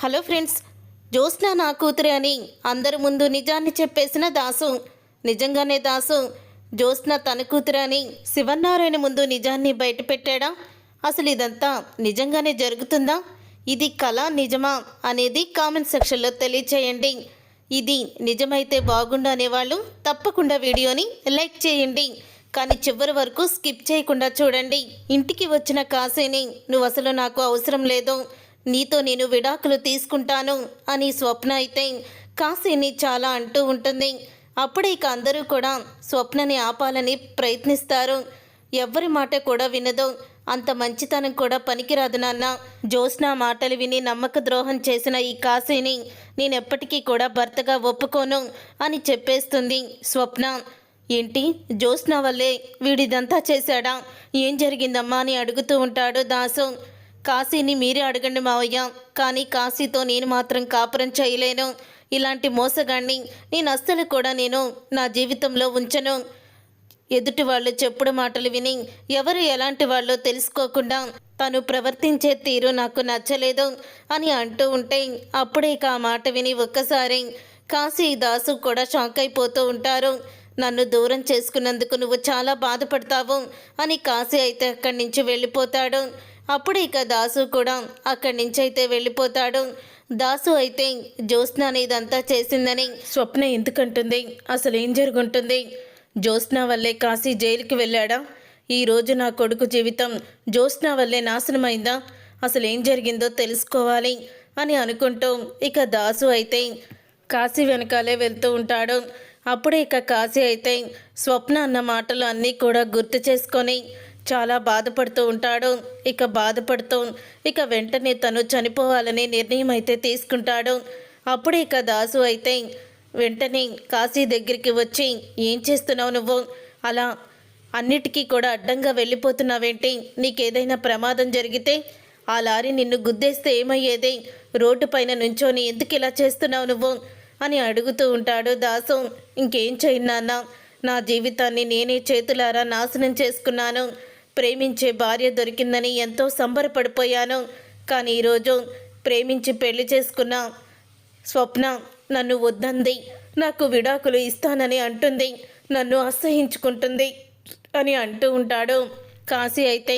Hello friends, Jyotsna నా కూతురే అని అందరి ముందు నిజాన్ని చెప్పేసిన దాసు. నిజంగానే దాసు జ్యోత్స్న తన కూతురే అని శివనారాయణ ముందు నిజాన్ని బయటపెట్టాడా? అసలు ఇదంతా నిజంగానే జరుగుతుందా? ఇది కళ నిజమా అనేది కామెంట్ సెక్షన్లో తెలియచేయండి. ఇది నిజమైతే బాగుండు అనేవాళ్ళు తప్పకుండా వీడియోని లైక్ చేయండి. కానీ చివరి వరకు స్కిప్ చేయకుండా చూడండి. ఇంటికి వచ్చిన కాశీని నువ్వు అసలు నాకు అవసరం లేదు, నీతో నేను విడాకులు తీసుకుంటాను అని స్వప్న అయితే కాశీని చాలా అంటూ ఉంటుంది. అప్పుడే ఇక అందరూ కూడా స్వప్నని ఆపాలని ప్రయత్నిస్తారు. ఎవ్వరి మాట కూడా వినదు. అంత మంచితనం కూడా పనికిరాదు నాన్న. జ్యోత్స్న మాటలు విని నమ్మక ద్రోహం చేసిన ఈ కాశీని నేనెప్పటికీ కూడా భర్తగా ఒప్పుకోను అని చెప్పేస్తుంది స్వప్న. ఏంటి, జ్యోత్స్న వల్లే వీడిదంతా చేశాడా? ఏం జరిగిందమ్మా అని అడుగుతూ ఉంటాడు దాసు. కాశీని మీరే అడగండి మావయ్య, కానీ కాశీతో నేను మాత్రం కాపురం చేయలేను. ఇలాంటి మోసగాన్ని నేను అస్సలు కూడా నా జీవితంలో ఉంచను. ఎదుటి వాళ్ళు చెప్పుడు మాటలు విని ఎవరు ఎలాంటి వాళ్ళో తెలుసుకోకుండా తను ప్రవర్తించే తీరు నాకు నచ్చలేదు అని అంటూ ఉంటే అప్పుడే ఆ మాట విని ఒక్కసారి కాశీ దాసు కూడా షాక్ అయిపోతూ ఉంటారు. నన్ను దూరం చేసుకున్నందుకు నువ్వు చాలా బాధపడతావు అని కాశీ అయితే అక్కడి నుంచి వెళ్ళిపోతాడు. అప్పుడు ఇక దాసు కూడా అక్కడి నుంచి అయితే వెళ్ళిపోతాడు. దాసు అయితే జ్యోత్స్న ఇదంతా చేసిందని స్వప్న ఎందుకంటుంది? అసలు ఏం జరుగుంటుంది? జ్యోత్స్న వల్లే కాశీ జైలుకి వెళ్ళాడా? ఈరోజు నా కొడుకు జీవితం జ్యోత్స్న వల్లే నాశనమైందా? అసలు ఏం జరిగిందో తెలుసుకోవాలి అని అనుకుంటూ ఇక దాసు అయితే కాశీ వెనకాలే వెళ్తూ ఉంటాడు. అప్పుడే ఇక కాశీ అయితే స్వప్న అన్న మాటలు అన్నీ కూడా గుర్తు చేసుకొని చాలా బాధపడుతూ ఉంటాడు. ఇక వెంటనే తను చనిపోవాలని నిర్ణయం అయితే తీసుకుంటాడు. అప్పుడే ఇక దాసు అయితే వెంటనే కాశీ దగ్గరికి వచ్చి, ఏం చేస్తున్నావు నువ్వు? అలా అన్నిటికీ కూడా అడ్డంగా వెళ్ళిపోతున్నావేంటి? నీకేదైనా ప్రమాదం జరిగితే ఆ లారీ నిన్ను గుద్దేస్తే ఏమయ్యేది? రోడ్డు పైన నుంచొని ఎందుకు ఇలా చేస్తున్నావు నువ్వు అని అడుగుతూ ఉంటాడు దాసు. ఇంకేం చేయను నాన్న, నా జీవితాన్ని నేనే చేతులారా నాశనం చేసుకున్నాను. ప్రేమించే భార్య దొరికిందని ఎంతో సంబరపడిపోయాను. కానీ ఈరోజు ప్రేమించి పెళ్లి చేసుకున్న స్వప్న నన్ను వద్దంది, నాకు విడాకులు ఇస్తానని అంటుంది, నన్ను అసహించుకుంటుంది అని అంటూ ఉంటాడు. కాశీ అయితే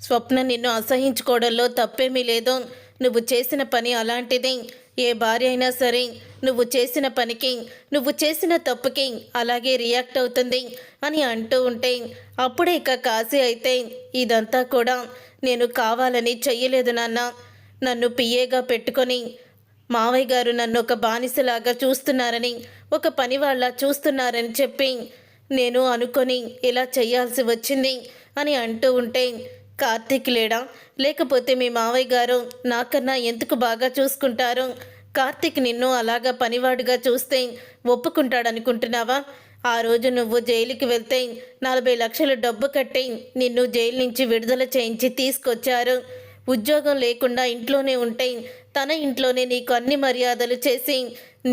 స్వప్న నిన్ను అసహించుకోవడంలో తప్పేమీ లేదు. నువ్వు చేసిన పని అలాంటిది. ఏ భార్య అయినా సరే నువ్వు చేసిన పనికి, నువ్వు చేసిన తప్పుకి అలాగే రియాక్ట్ అవుతుంది అని అంటూ ఉంటే అప్పుడే ఇక కాశీ అయితే ఇదంతా కూడా నేను కావాలని చెయ్యలేదు నాన్న. నన్ను పిఏగా పెట్టుకొని మావయ్య గారు నన్ను ఒక బానిసలాగా చూస్తున్నారని, ఒక పని వాళ్ళ చూస్తున్నారని చెప్పి నేను అనుకొని ఇలా చెయ్యాల్సి వచ్చింది అని అంటూ ఉంటే, కార్తీక్ లేడా? లేకపోతే మీ మావయ్య గారు నాకన్నా ఎందుకు బాగా చూసుకుంటారు? కార్తీక్ నిన్ను అలాగా పనివాడుగా చూస్తే ఒప్పుకుంటాడనుకుంటున్నావా? ఆ రోజు నువ్వు జైలుకి వెళ్తే 40 లక్షలు డబ్బు కట్టి నిన్ను జైలు నుంచి విడుదల చేయించి తీసుకొచ్చారు. ఉద్యోగం లేకుండా ఇంట్లోనే ఉంటే తన ఇంట్లోనే నీకు అన్ని మర్యాదలు చేసి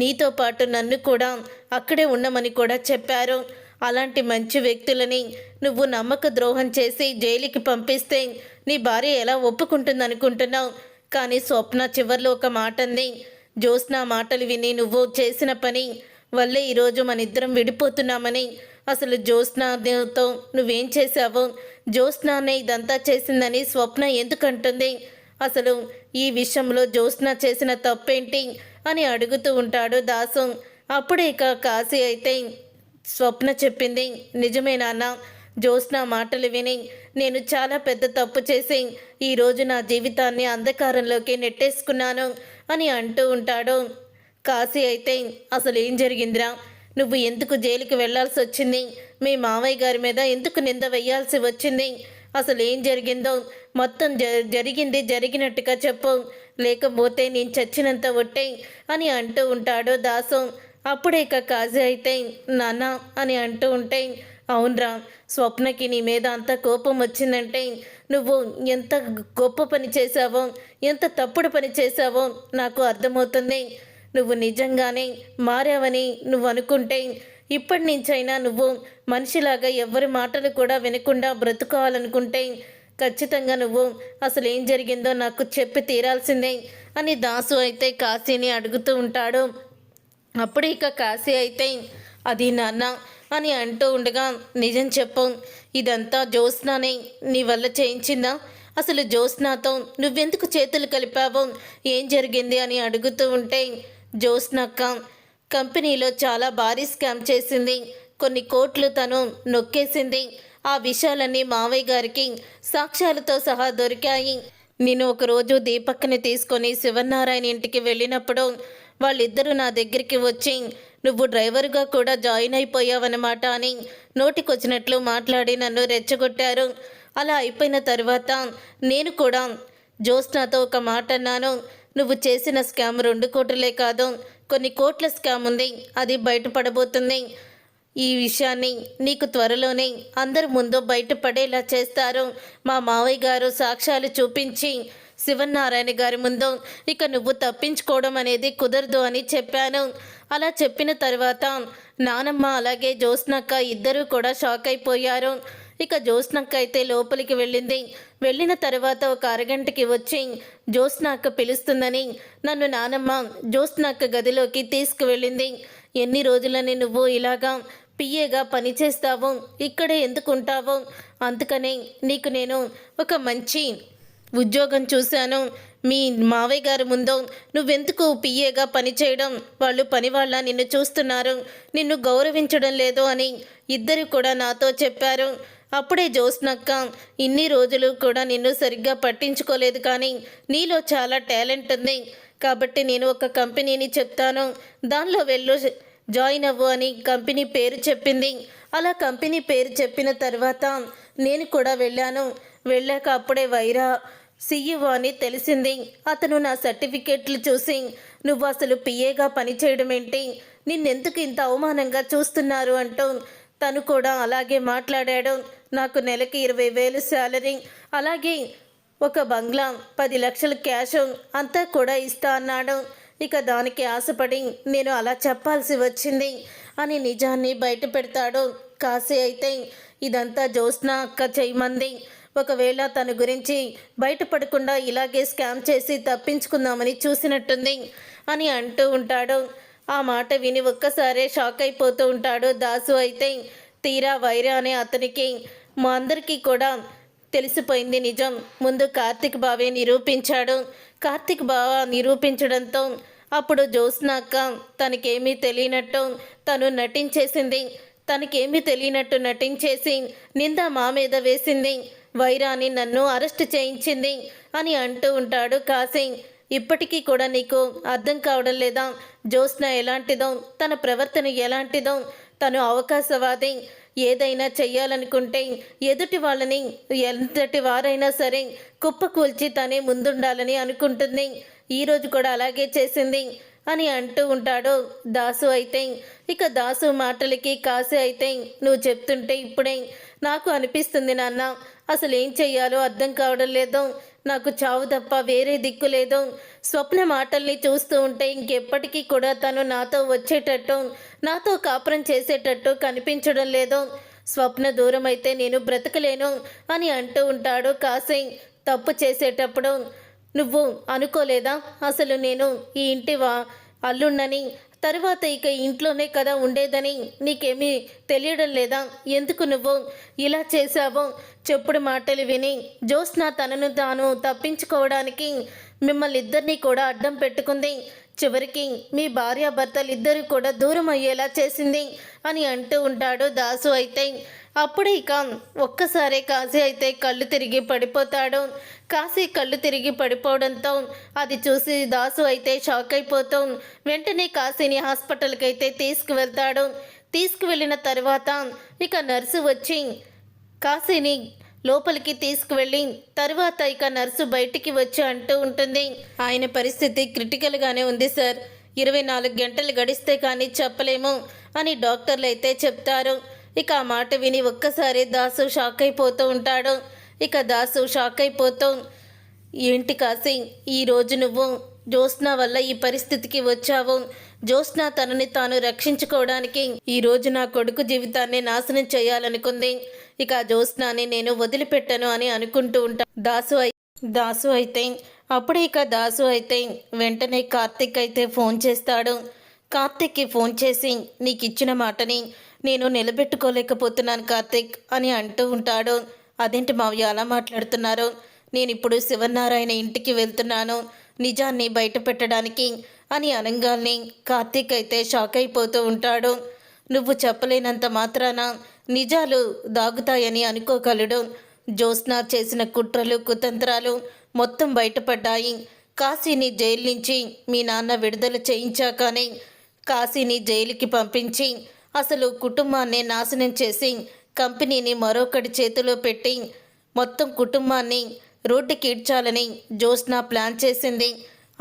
నీతో పాటు నన్ను కూడా అక్కడే ఉండమని కూడా చెప్పారు. అలాంటి మంచి వ్యక్తులని నువ్వు నమ్మక ద్రోహం చేసి జైలుకి పంపిస్తే నీ భార్య ఎలా ఒప్పుకుంటుందనుకుంటున్నావు? కానీ స్వప్న చివర్లో ఒక మాట అంది. జ్యోత్స్న మాటలు విని నువ్వు చేసిన పని వల్లే ఈరోజు మన ఇద్దరం విడిపోతున్నామని. అసలు జ్యోత్స్నతో నువ్వేం చేశావు? జ్యోత్స్ననే ఇదంతా చేసిందని స్వప్న ఎందుకంటుంది? అసలు ఈ విషయంలో జ్యోత్స్న చేసిన తప్పేంటి అని అడుగుతూ ఉంటాడు దాసు. అప్పుడే ఇక కాశీ అయితే స్వప్న చెప్పింది నిజమే నాన్న. జ్యోత్స్న మాటలు విని నేను చాలా పెద్ద తప్పు చేసి ఈరోజు నా జీవితాన్ని అంధకారంలోకి నెట్టేసుకున్నాను అని అంటూ ఉంటాడు. కాశీ అయితే అసలు ఏం జరిగిందిరా? నువ్వు ఎందుకు జైలుకి వెళ్లాల్సి వచ్చింది? మీ మావయ్య గారి మీద ఎందుకు నింద వేయాల్సి వచ్చింది? అసలు ఏం జరిగిందో మొత్తం జరిగినట్టుగా చెప్పు, లేకపోతే నేను చచ్చినంత ఒట్టే అని అంటూ ఉంటాడు దాసు. అప్పుడే ఇక కాశీ అయితే నాన్న అని అంటూ ఉంటే, అవునరా, స్వప్నకి నీ మీద అంత కోపం వచ్చిందంటే నువ్వు ఎంత గొప్ప పని చేశావో, ఎంత తప్పుడు పని చేశావో నాకు అర్థమవుతుంది. నువ్వు నిజంగానే మారావని నువ్వు అనుకుంటే ఇప్పటి నుంచైనా నువ్వు మనిషిలాగా ఎవరి మాటలు కూడా వినకుండా బ్రతుకోవాలనుకుంటే ఖచ్చితంగా నువ్వు అసలు ఏం జరిగిందో నాకు చెప్పి తీరాల్సిందే అని దాసు అయితే కాశీని అడుగుతూ ఉంటాడు. అప్పుడు ఇక కాశీ అయితే అది నాన్న అని అంటూ ఉండగా, నిజం చెప్పు, ఇదంతా జ్యోత్స్నానే నీ వల్ల చేయించిందా? అసలు జ్యోత్స్నాతో నువ్వెందుకు చేతులు కలిపావు, ఏం జరిగింది అని అడుగుతూ ఉంటే, జ్యోత్స్నక్క కంపెనీలో చాలా భారీ స్కామ్ చేసింది, కొన్ని కోట్లు తను నొక్కేసింది. ఆ విషయాలన్నీ మావయ్య గారికి సాక్ష్యాలతో సహా దొరికాయి. నేను ఒకరోజు దీపక్ని తీసుకొని శివనారాయణ ఇంటికి వెళ్ళినప్పుడు వాళ్ళిద్దరూ నా దగ్గరికి వచ్చి, నువ్వు డ్రైవర్గా కూడా జాయిన్ అయిపోయావన్నమాట అని నోటికొచ్చినట్లు మాట్లాడి నన్ను రెచ్చగొట్టారు. అలా అయిపోయిన తర్వాత నేను కూడా జ్యోత్స్నాతో ఒక మాట అన్నాను, నువ్వు చేసిన స్కామ్ 2 కోట్లే కాదు, కొన్ని కోట్ల స్కామ్ ఉంది, అది బయటపడబోతుంది. ఈ విషయాన్ని నీకు త్వరలోనే అందరి ముందు బయటపడేలా చేస్తారు. మా మావయ్య గారు సాక్ష్యాలు చూపించి శివనారాయణ గారి ముందు ఇక నువ్వు తప్పించుకోవడం అనేది కుదరదు అని చెప్పాను. అలా చెప్పిన తర్వాత నానమ్మ అలాగే జ్యోత్స్నక్క ఇద్దరూ కూడా షాక్ అయిపోయారు. ఇక జ్యోత్స్నక్క అయితే లోపలికి వెళ్ళింది. వెళ్ళిన తర్వాత ఒక అరగంటకి వచ్చి జ్యోత్స్నక్క పిలుస్తుందని నన్ను నానమ్మ జ్యోత్స్నక్క గదిలోకి తీసుకువెళ్ళింది. ఎన్ని రోజులని నువ్వు ఇలాగా పిఏగా పనిచేస్తావు, ఇక్కడే ఎందుకుంటావు, అందుకనే నీకు నేను ఒక మంచి ఉద్యోగం చూశాను. మీ మావయ్య గారి ముందు నువ్వెందుకు పిఏగా పనిచేయడం, వాళ్ళు పని వాళ్ళ నిన్ను చూస్తున్నారు, నిన్ను గౌరవించడం లేదు అని ఇద్దరు కూడా నాతో చెప్పారు. అప్పుడే జ్యోత్స్నక్క ఇన్ని రోజులు కూడా నిన్ను సరిగ్గా పట్టించుకోలేదు, కానీ నీలో చాలా టాలెంట్ ఉంది కాబట్టి నేను ఒక కంపెనీని చెప్తాను, దానిలో వెళ్ళు, జాయిన్ అవ్వు అని కంపెనీ పేరు చెప్పింది. అలా కంపెనీ పేరు చెప్పిన తర్వాత నేను కూడా వెళ్ళాను. వెళ్ళాక అప్పుడే వైరా సీఈఓ అని తెలిసింది. అతను నా సర్టిఫికెట్లు చూసి, నువ్వు అసలు పిఏగా పనిచేయడం ఏంటి, నిన్నెందుకు ఇంత అవమానంగా చూస్తున్నారు అంటూ తను కూడా అలాగే మాట్లాడాడు. నాకు నెలకి 20,000 శాలరీ, అలాగే ఒక బంగ్లా, 10 లక్షల క్యాష్ అంతా కూడా ఇస్తా అన్నాడు. ఇక దానికి ఆశపడి నేను అలా చెప్పాల్సి వచ్చింది అని నిజాన్ని బయట పెడతాడు కాశీ. అయితే ఇదంతా జ్యోత్స్న అక్క చేయమంది, ఒకవేళ తన గురించి బయటపడకుండా ఇలాగే స్కామ్ చేసి తప్పించుకుందామని చూసినట్టుంది అని అంటూ ఉంటాడు. ఆ మాట విని ఒక్కసారే షాక్ అయిపోతూ ఉంటాడు దాసు. అయితే తీరా వైరా అనే అతనికి మా అందరికీ కూడా తెలిసిపోయింది నిజం. ముందు కార్తిక్ బావే నిరూపించాడు. కార్తిక్ బావ నిరూపించడంతో అప్పుడు జ్యోత్స్న అక్క తనకేమీ తెలియనట్టు తను నటించేసింది. తనకేమీ తెలియనట్టు నటించేసి నింద మా మీద వేసింది, వైరాని నన్ను అరెస్ట్ చేయించింది అని అంటూ ఉంటాడు కాశీ. ఇప్పటికీ కూడా నీకు అర్థం కావడం లేదా? జ్యోత్స్న ఎలాంటిదో, తన ప్రవర్తన ఎలాంటిదో, తను అవకాశవాది, ఏదైనా చెయ్యాలనుకుంటే ఎదుటి వాళ్ళని ఎంతటి వారైనా సరే కుప్పకూల్చి తనే ముందుండాలని అనుకుంటుంది. ఈరోజు కూడా అలాగే చేసింది అని అంటూ ఉంటాడు దాసు. అయితే ఇక దాసు మాటలకి కాశీ అయితే, నువ్వు చెప్తుంటే ఇప్పుడే నాకు అనిపిస్తుంది నాన్న, అసలు ఏం చెయ్యాలో అర్థం కావడం లేదు, నాకు చావు తప్ప వేరే దిక్కు లేదు. స్వప్న మాటల్ని చూస్తూ ఉంటే ఇంకెప్పటికీ కూడా తను నాతో వచ్చేటట్టు, నాతో కాపురం చేసేటట్టు కనిపించడం లేదు. స్వప్న దూరం అయితే నేను బ్రతకలేను అని అంటూ ఉంటాడు కాశీ. తప్పు చేసేటప్పుడు నువ్వు అనుకోలేదా అసలు నేను ఈ ఇంటి అల్లుండని, తర్వాత ఇక ఇంట్లోనే కదా ఉండేదని నీకేమీ తెలియడం లేదా? ఎందుకు నువ్వు ఇలా చేశావో? చెప్పుడు మాటలు విని జ్యోత్స్న తనను తాను తప్పించుకోవడానికి మిమ్మల్ని ఇద్దరినీ కూడా అడ్డం పెట్టుకుంది. చివరికి మీ భార్యాభర్తలు ఇద్దరు కూడా దూరం అయ్యేలా చేసింది అని అంటూ ఉంటాడు దాసు. అయితే అప్పుడు ఇక ఒక్కసారే కాశీ అయితే కళ్ళు తిరిగి పడిపోతాడు. కాశీ కళ్ళు తిరిగి పడిపోవడంతో అది చూసి దాసు అయితే షాక్ అయిపోతూ వెంటనే కాశీని హాస్పిటల్కి అయితే తీసుకువెళ్తాడు. తీసుకువెళ్ళిన తర్వాత ఇక నర్సు వచ్చి కాశీని లోపలికి తీసుకువెళ్ళి తర్వాత ఇక నర్సు బయటికి వచ్చి అంటూ ఉంటుంది, ఆయన పరిస్థితి క్రిటికల్గానే ఉంది సార్, 24 గంటలు గడిస్తే కానీ చెప్పలేము అని డాక్టర్లు అయితే చెప్తారు. ఇక ఆ మాట విని ఒక్కసారి దాసు షాక్ అయిపోతూ ఉంటాడు. ఇక దాసు షాక్ అయిపోతూ, ఏంటి కాశీ, ఈరోజు నువ్వు జ్యోత్స్న వల్ల ఈ పరిస్థితికి వచ్చావు, జ్యోత్స్న తనని తాను రక్షించుకోవడానికి ఈరోజు నా కొడుకు జీవితాన్ని నాశనం చేయాలనుకుంది, ఇక జ్యోత్స్నాని నేను వదిలిపెట్టను అని అనుకుంటూ ఉంటా దాసు అయితే అప్పుడే ఇక దాసు అయితే వెంటనే కార్తిక్ అయితే ఫోన్ చేస్తాడు. కార్తిక్కి ఫోన్ చేసి నీకు ఇచ్చిన మాటని నేను నిలబెట్టుకోలేకపోతున్నాను కార్తిక్ అని అంటూ ఉంటాడు. అదేంటి మావయ్య అలా మాట్లాడుతున్నారు? నేను ఇప్పుడు శివనారాయణ ఇంటికి వెళ్తున్నాను నిజాన్ని బయట పెట్టడానికి అని అనగానే కార్తిక్ అయితే షాక్ అయిపోతూ ఉంటాడు. నువ్వు చెప్పలేనంత మాత్రాన నిజాలు దాగుతాయని అనుకోగలడు. జ్యోత్స్న చేసిన కుట్రలు కుతంత్రాలు మొత్తం బయటపడ్డాయి. కాశీని జైలు నుంచి మీ నాన్న విడుదల చేయించాకనే కాశీని జైలుకి పంపించి అసలు కుటుంబాన్ని నాశనం చేసి కంపెనీని మరొకటి చేతిలో పెట్టి మొత్తం కుటుంబాన్ని రోడ్డుకి ఈడ్చాలని జ్యోత్స్న ప్లాన్ చేసింది.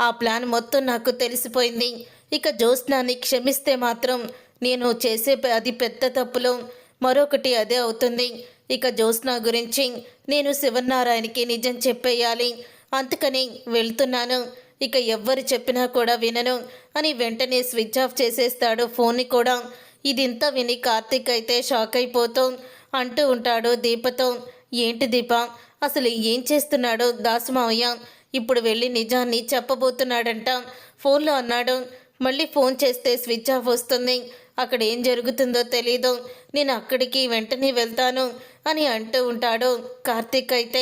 ఆ ప్లాన్ మొత్తం నాకు తెలిసిపోయింది. ఇక జ్యోత్స్నాని క్షమిస్తే మాత్రం నేను చేసే అది పెద్ద తప్పులో మరొకటి అదే అవుతుంది. ఇక జ్యోత్స్న గురించి నేను శివనారాయణకి నిజం చెప్పేయాలి. అందుకని వెళ్తున్నాను. ఇక ఎవ్వరు చెప్పినా కూడా వినను అని వెంటనే స్విచ్ ఆఫ్ చేసేస్తాడు ఫోన్ని కూడా. ఇదింతా విని కార్తిక్ అయితే షాక్ అయిపోతూ అంటూ ఉంటాడు దీపతో. ఏంటి దీప, అసలు ఏం చేస్తున్నాడో దాసు మావయ్య ఇప్పుడు వెళ్ళి నిజాన్ని చెప్పబోతున్నాడంట ఫోన్లో అన్నాడు. మళ్ళీ ఫోన్ చేస్తే స్విచ్ ఆఫ్ వస్తుంది. అక్కడ ఏం జరుగుతుందో తెలీదు. నేను అక్కడికి వెంటనే వెళ్తాను అని అంటూ ఉంటాడు కార్తిక్ అయితే.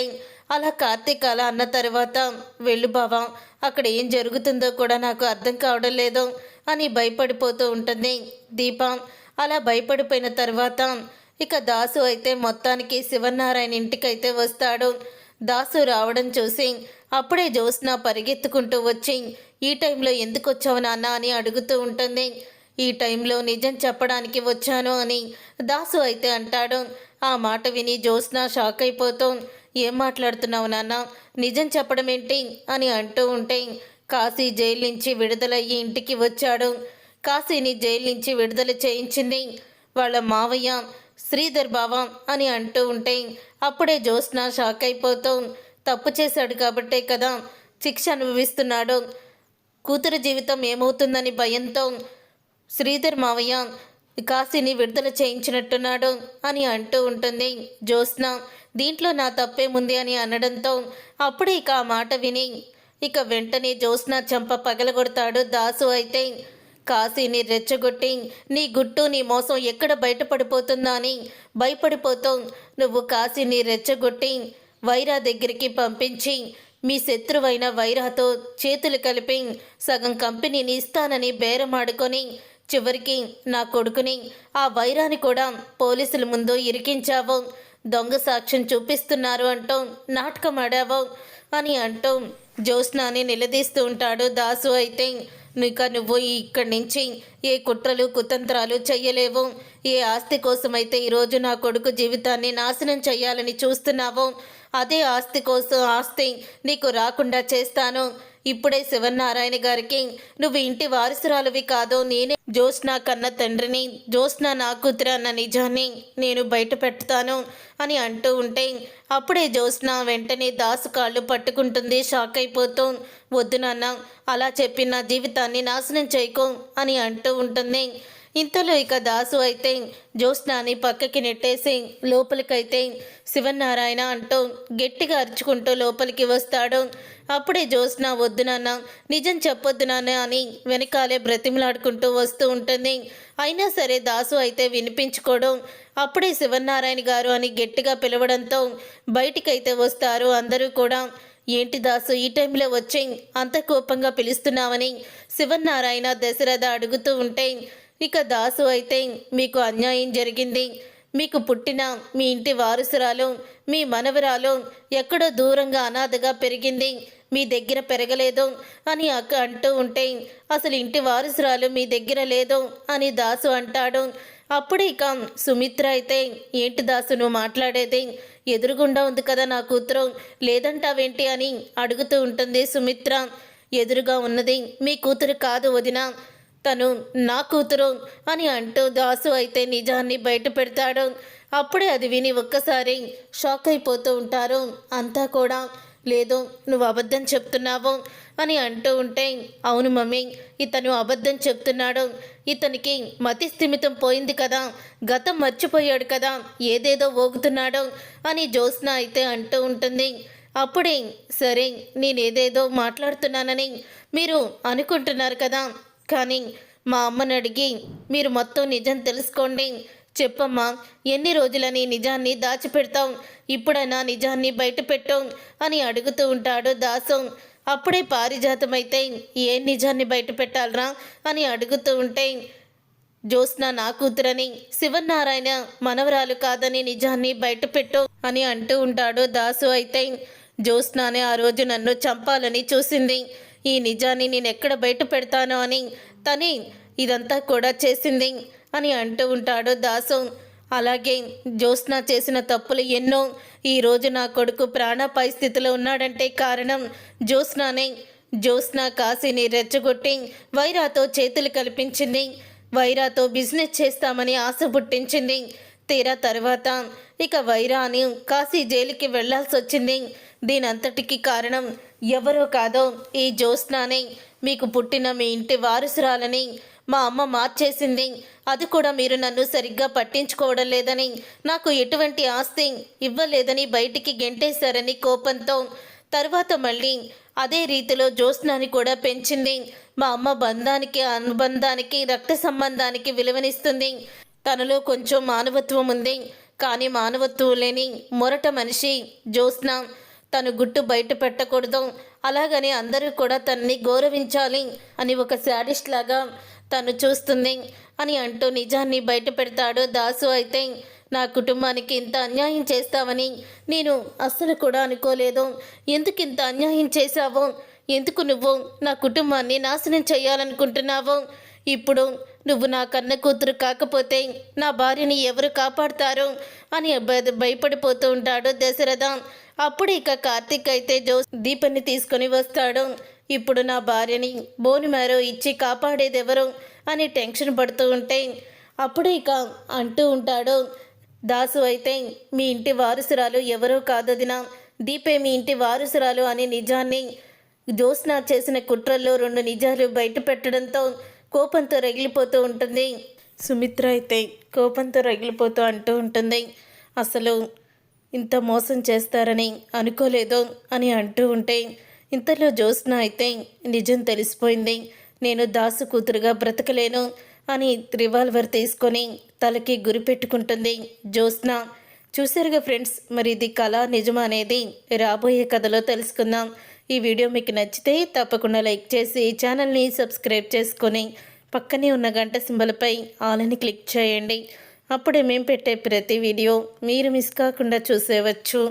అలా కార్తిక్ అలా అన్న తర్వాత వెళ్ళు బావా, అక్కడ ఏం జరుగుతుందో కూడా నాకు అర్థం కావడం లేదు అని భయపడిపోతూ ఉంటుంది దీప. అలా భయపడిపోయిన తర్వాత ఇక దాసు అయితే మొత్తానికి శివనారాయణ ఇంటికైతే వస్తాడు. దాసు రావడం చూసి అప్పుడే జ్యోత్స్న పరిగెత్తుకుంటూ వచ్చి ఈ టైంలో ఎందుకు వచ్చావు నాన్న అని అడుగుతూ ఉంటుంది. ఈ టైంలో నిజం చెప్పడానికి వచ్చాను అని దాసు అయితే అంటాడు. ఆ మాట విని జ్యోత్స్న షాక్ అయిపోతూ ఏం మాట్లాడుతున్నావు నాన్న, నిజం చెప్పడం ఏంటి అని అంటూ ఉంటే కాశీ జైలు నుంచి విడుదలయ్యి ఇంటికి వచ్చాడు. కాశీని జైలు నుంచి విడుదల చేయించింది వాళ్ళ మావయ్య శ్రీధర్ బావ అని అంటూ ఉంటే అప్పుడే జ్యోత్స్న షాక్ అయిపోతూ తప్పు చేశాడు కాబట్టే కదా శిక్ష అనుభవిస్తున్నాడు. కూతురు జీవితం ఏమవుతుందని భయంతో శ్రీధర్ మావయ్య కాశీని విడుదల చేయించినట్టున్నాడు అని అంటూ ఉంటుంది జ్యోత్స్న. దీంట్లో నా తప్పేముంది అని అనడంతో అప్పుడే ఇక ఆ మాట విని ఇక వెంటనే జ్యోత్స్న చెంప పగలగొడతాడు దాసు అయితే. కాశీని రెచ్చగొట్టి నీ గుట్టు నీ మోసం ఎక్కడ బయటపడిపోతుందా అని భయపడిపోతూ నువ్వు కాశీని రెచ్చగొట్టి వైరా దగ్గరికి పంపించి మీ శత్రువైన వైరాతో చేతులు కలిపి సగం కంపెనీని ఇస్తానని బేరమాడుకొని చివరికి నా కొడుకుని ఆ వైరాని కూడా పోలీసుల ముందు ఇరికించావు. దొంగ సాక్ష్యం చూపిస్తున్నారు అంటూ నాటకం ఆడావు అని అంటూ జ్యోత్స్నాని నిలదీస్తూ ఉంటాడు దాసు అయితే. ఇక నువ్వు ఇక్కడి నుంచి ఏ కుట్రలు కుతంత్రాలు చెయ్యలేవు. ఏ ఆస్తి కోసమైతే ఈరోజు నా కొడుకు జీవితాన్ని నాశనం చెయ్యాలని చూస్తున్నావో అదే ఆస్తి నీకు రాకుండా చేస్తాను. ఇప్పుడే శివనారాయణ గారికి నువ్వు ఇంటి వారసురాలువి కాదు, నేనే జ్యోత్స్న కన్న తండ్రిని, జ్యోత్స్న నా కూతురు అన్న నిజాన్ని నేను బయట పెడతాను అని అంటూ ఉంటే అప్పుడే జ్యోత్స్న వెంటనే దాసు కాళ్ళు పట్టుకుంటుంది షాక్ అయిపోతూ. వద్దు నాన్న, అలా చెప్పి నా జీవితాన్ని నాశనం చేయకు అని అంటూ ఉంటుంది. ఇంతలో ఇక దాసు అయితే జ్యోత్స్నాని పక్కకి నెట్టేసి లోపలికైతే శివనారాయణ అంటూ గట్టిగా అరుచుకుంటూ లోపలికి వస్తాడు. అప్పుడే జ్యోత్స్న వద్దు నాన్న, నిజం చెప్పొద్దు నాన్న అని వెనకాలే బ్రతిమలాడుకుంటూ వస్తూ ఉంటుంది. అయినా సరే దాసు అయితే వినిపించుకోవడం. అప్పుడే శివనారాయణ గారు అని గట్టిగా పిలవడంతో బయటికైతే వస్తారు అందరూ కూడా. ఏంటి దాసు ఈ టైంలో వచ్చి అంత కోపంగా పిలుస్తున్నావని శివనారాయణ దశరథ అడుగుతూ ఉంటే ఇక దాసు అయితే మీకు అన్యాయం జరిగింది. మీకు పుట్టిన మీ ఇంటి వారసురాలు మీ మనవరాలు ఎక్కడో దూరంగా అనాథగా పెరిగింది, మీ దగ్గర పెరగలేదు అని అక్క అంటూ ఉంటే అసలు ఇంటి వారసురాలు మీ దగ్గర లేదు అని దాసు అంటాడు. అప్పుడే ఇక సుమిత్ర అయితే ఏంటి దాసు నువ్వు మాట్లాడేది, ఎదురుగుండా ఉంది కదా నా కూతురు, లేదంటావేంటి అని అడుగుతూ ఉంటుంది సుమిత్ర. ఎదురుగా ఉన్నది మీ కూతురు కాదు వదిన, తను నా కూతురు అని అంటూ దాసు అయితే నిజాన్ని బయట పెడతాడు. అప్పుడే అది విని ఒక్కసారి షాక్ అయిపోతూ ఉంటారు అంతా కూడా. లేదు నువ్వు అబద్ధం చెప్తున్నావు అని అంటూ ఉంటే అవును మమ్మీ, ఇతను అబద్ధం చెప్తున్నాడు, ఇతనికి మతి స్థిమితం పోయింది కదా, గతం మర్చిపోయాడు కదా, ఏదేదో ఊగుతున్నాడు అని జ్యోత్స్న అయితే అంటూ ఉంటుంది. అప్పుడే సరే నేనేదేదో మాట్లాడుతున్నానని మీరు అనుకుంటున్నారు కదా, కానీ మా అమ్మని అడిగి మీరు మొత్తం నిజం తెలుసుకోండి. చెప్పమ్మా, ఎన్ని రోజులని నిజాన్ని దాచిపెడతాం, ఇప్పుడైనా నిజాన్ని బయటపెట్టాం అని అడుగుతూ ఉంటాడు దాసు. అప్పుడే పారిజాతమైతే ఏం నిజాన్ని బయట పెట్టాలరా అని అడుగుతూ ఉంటే, జ్యోత్స్న నా కూతురని, శివనారాయణ మనవరాలు కాదని నిజాన్ని బయటపెట్టు అని అంటూ ఉంటాడు దాసు. అయితే జ్యోత్స్నానే ఆ రోజు నన్ను చంపాలని చూసింది, ఈ నిజాన్ని నేను ఎక్కడ బయట పెడతానో అని తనే ఇదంతా కూడా చేసింది అని అంటూ ఉంటాడు దాసు. అలాగే జ్యోత్స్న చేసిన తప్పులు ఎన్నో. ఈరోజు నా కొడుకు ప్రాణాపాయ స్థితిలో ఉన్నాడంటే కారణం జ్యోత్స్నానే. జ్యోత్స్న కాశీని రెచ్చగొట్టి వైరాతో చేతులు కల్పించింది, వైరాతో బిజినెస్ చేస్తామని ఆశ పుట్టించింది. తీరా తర్వాత ఇక వైరాని కాశీ జైలుకి వెళ్లాల్సి వచ్చింది. దీనంతటికి కారణం ఎవరో కాదో ఈ జ్యోత్స్నానే. మీకు పుట్టిన మీ ఇంటి వారసురాలని మా అమ్మ మార్చేసింది, అది కూడా మీరు నన్ను సరిగ్గా పట్టించుకోవడం లేదని, నాకు ఎటువంటి ఆస్తి ఇవ్వలేదని బయటికి గెంటేశారని కోపంతో తర్వాత మళ్ళీ అదే రీతిలో జ్యోత్స్నాని కూడా పెంచింది. మా అమ్మ బంధానికి, అనుబంధానికి, రక్త సంబంధానికి విలువనిస్తుంది. తనలో కొంచెం మానవత్వం ఉంది, కానీ మానవత్వం లేని మొరట మనిషి జ్యోత్స్న. తను గుట్టు బయట పెట్టకూడదు, అలాగని అందరూ కూడా తనని గౌరవించాలి అని ఒక శాడిస్ట్ లాగా తను చూస్తుంది అని అంటూ నిజాన్ని బయట పెడతాడు దాసు. అయితే నా కుటుంబానికి ఇంత అన్యాయం చేస్తావని నేను అస్సలు కూడా అనుకోలేదు. ఎందుకు ఇంత అన్యాయం చేశావో, ఎందుకు నువ్వు నా కుటుంబాన్ని నాశనం చేయాలనుకుంటున్నావో, ఇప్పుడు నువ్వు నా కన్న కూతురు కాకపోతే నా భార్యని ఎవరు కాపాడుతారు అని భయపడిపోతూ ఉంటాడు దశరథ. అప్పుడు ఇక కార్తీక్ అయితే దీపన్ని తీసుకొని వస్తాడు. ఇప్పుడు నా భార్యని బోని మేరో ఇచ్చి కాపాడేదెవరు అని టెన్షన్ పడుతూ ఉంటే అప్పుడు ఇక అంటూ ఉంటాడు దాసు. అయితే మీ ఇంటి వారసురాలు ఎవరో కాదదినా, దీపే మీ ఇంటి వారసురాలు అనే నిజాన్ని జ్యోత్స్న చేసిన కుట్రల్లో 2 నిజాలు బయట పెట్టడంతో కోపంతో రగిలిపోతూ ఉంటుంది. సుమిత్ర అయితే కోపంతో రగిలిపోతూ అంటూ ఉంటుంది, అసలు ఇంత మోసం చేస్తారని అనుకోలేదు అని అంటూ ఉంటే ఇంతలో జ్యోత్స్న అయితే నిజం తెలిసిపోయింది, నేను దాసు కూతురుగా బ్రతకలేను అని రివాల్వర్ తీసుకొని తలకి గురి పెట్టుకుంటుంది జ్యోత్స్న. చూసారుగా ఫ్రెండ్స్, మరి ఇది కళ నిజం అనేది రాబోయే కథలో తెలుసుకుందాం. ఈ వీడియో మీకు నచ్చితే తప్పకుండా లైక్ చేసి ఛానల్ని సబ్స్క్రైబ్ చేసుకొని పక్కనే ఉన్న గంట సింబల్పై ఆల్ అని క్లిక్ చేయండి. అప్పుడే మేము పెట్టే ప్రతి వీడియో మీరు మిస్ కాకుండా చూసేవచ్చు.